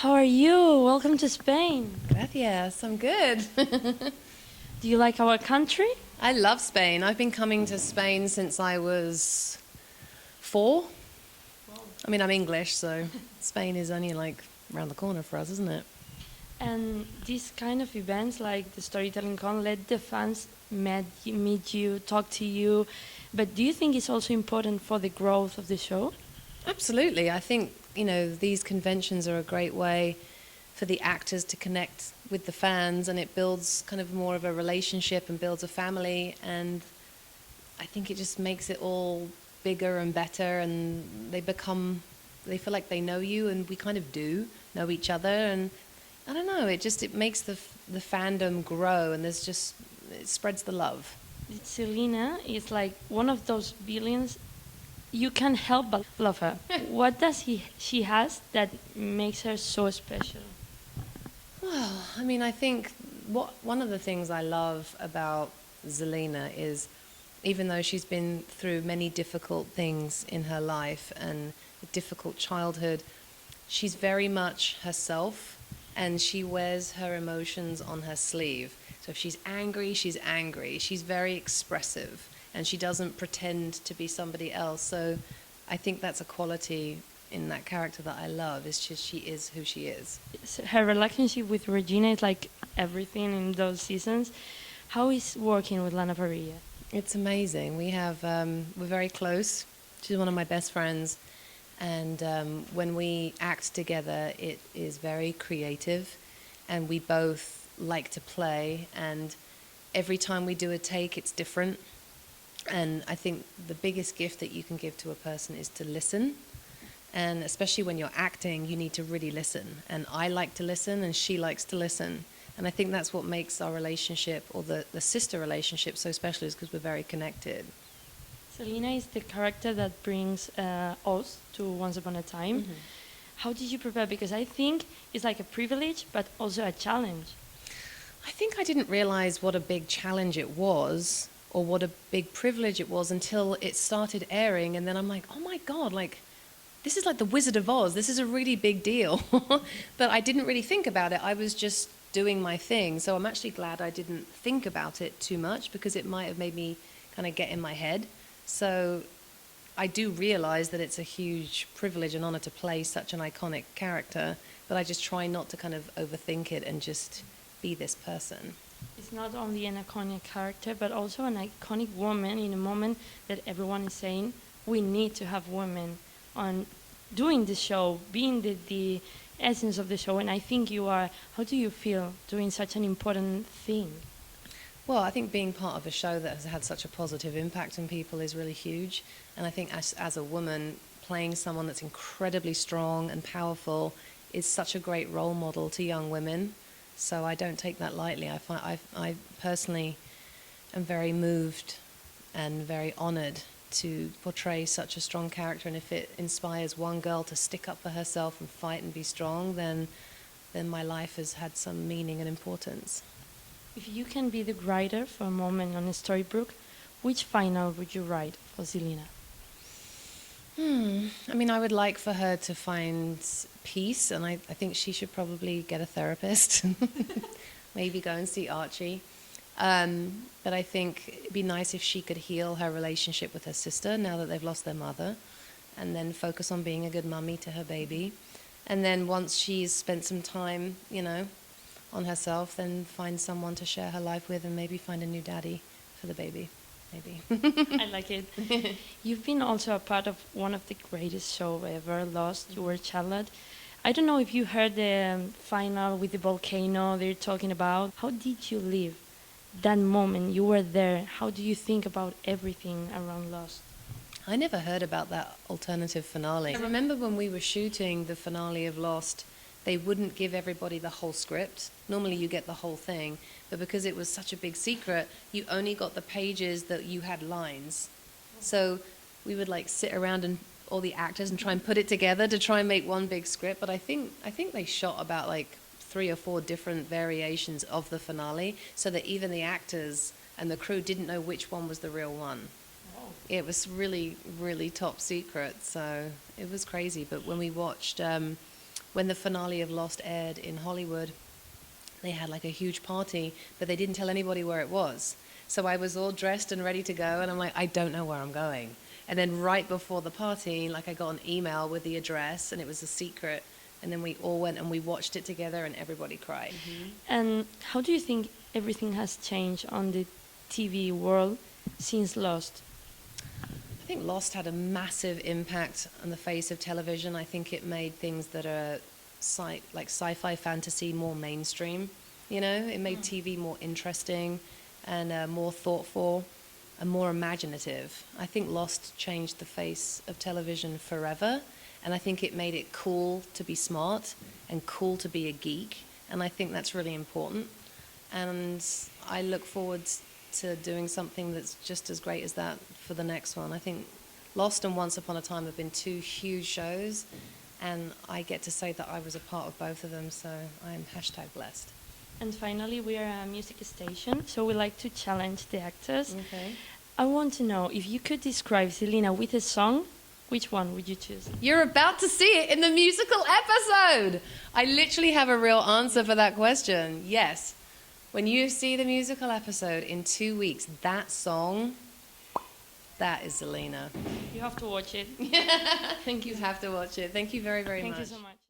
How are you? Welcome to Spain. Gracias, I'm good. Do you like our country? I love Spain. I've been coming to Spain since I was 4. I mean, I'm English, so Spain is only like around the corner for us, isn't it? And these kind of events, like the storytelling con, let the fans meet you, talk to you. But do you think it's also important for the growth of the show? Absolutely. I think, these conventions are a great way for the actors to connect with the fans, and it builds kind of more of a relationship and builds a family. And I think it just makes it all bigger and better, and they feel like they know you, and we kind of do know each other. And I don't know, it makes the fandom grow, and it spreads the love. Zelena is like one of those billions. You can't help but love her. What does she has that makes her so special? Well, I mean, I think one of the things I love about Zelena is, even though she's been through many difficult things in her life and a difficult childhood, she's very much herself, and she wears her emotions on her sleeve. So if she's angry, she's angry. She's very expressive, and she doesn't pretend to be somebody else. So I think that's a quality in that character that I love. Is she is who she is. Her relationship with Regina is like everything in those seasons. How is working with Lana Parrilla? It's amazing. We're very close. She's one of my best friends, and when we act together, it is very creative, and we both like to play. And every time we do a take, it's different. And I think the biggest gift that you can give to a person is to listen. And especially when you're acting, you need to really listen. And I like to listen, and she likes to listen. And I think that's what makes our relationship, or the sister relationship, so special, is because we're very connected. Zelena is the character that brings us to Once Upon a Time. Mm-hmm. How did you prepare? Because I think it's like a privilege, but also a challenge. I think I didn't realize what a big challenge it was, or what a big privilege it was, until it started airing. And then I'm like, oh my God, like, this is like the Wizard of Oz. This is a really big deal. But I didn't really think about it. I was just doing my thing. So I'm actually glad I didn't think about it too much, because it might have made me kind of get in my head. So I do realize that it's a huge privilege and honor to play such an iconic character, but I just try not to kind of overthink it and just be this person. It's not only an iconic character, but also an iconic woman in a moment that everyone is saying we need to have women on doing the show, being the essence of the show. And I think you are. How do you feel doing such an important thing? Well, I think being part of a show that has had such a positive impact on people is really huge. And I think as a woman, playing someone that's incredibly strong and powerful is such a great role model to young women. So I don't take that lightly. I personally am very moved and very honored to portray such a strong character. And if it inspires one girl to stick up for herself and fight and be strong, then my life has had some meaning and importance. If you can be the writer for a moment on a storybook, which final would you write for Zelena? I mean, I would like for her to find peace, and I think she should probably get a therapist, maybe go and see Archie. But I think it'd be nice if she could heal her relationship with her sister now that they've lost their mother, and then focus on being a good mummy to her baby. And then once she's spent some time, on herself, then find someone to share her life with, and maybe find a new daddy for the baby. Maybe. I like it. You've been also a part of one of the greatest shows ever, Lost. You were Charlotte. I don't know if you heard the final with the volcano they're talking about. How did you live that moment? You were there. How do you think about everything around Lost? I never heard about that alternative finale. I remember when we were shooting the finale of Lost, they wouldn't give everybody the whole script. Normally you get the whole thing, but because it was such a big secret, you only got the pages that you had lines. So we would like sit around and all the actors and try and put it together to try and make one big script. But I think they shot about like 3 or 4 different variations of the finale, so that even the actors and the crew didn't know which one was the real one. It was really, really top secret, so it was crazy. But when we watched when the finale of Lost aired in Hollywood, they had like a huge party, but they didn't tell anybody where it was. So I was all dressed and ready to go, and I'm like, I don't know where I'm going. And then right before the party, like I got an email with the address, and it was a secret. And then we all went and we watched it together, and everybody cried. And how do you think everything has changed on the TV world since Lost? I think Lost had a massive impact on the face of television. I think it made things that are like sci-fi fantasy more mainstream. You know, it made TV more interesting and more thoughtful and more imaginative. I think Lost changed the face of television forever, and I think it made it cool to be smart and cool to be a geek, and I think that's really important. And I look forward to doing something that's just as great as that for the next one. I think Lost and Once Upon a Time have been two huge shows, and I get to say that I was a part of both of them, so I'm #blessed. And finally, we are a music station, so we like to challenge the actors. Okay. I want to know, if you could describe Zelena with a song, which one would you choose? You're about to see it in the musical episode. I literally have a real answer for that question. Yes. When you see the musical episode in 2 weeks, that song, that is Zelena. You have to watch it. Thank you. You have to watch it. Thank you very, very much. Thank you so much.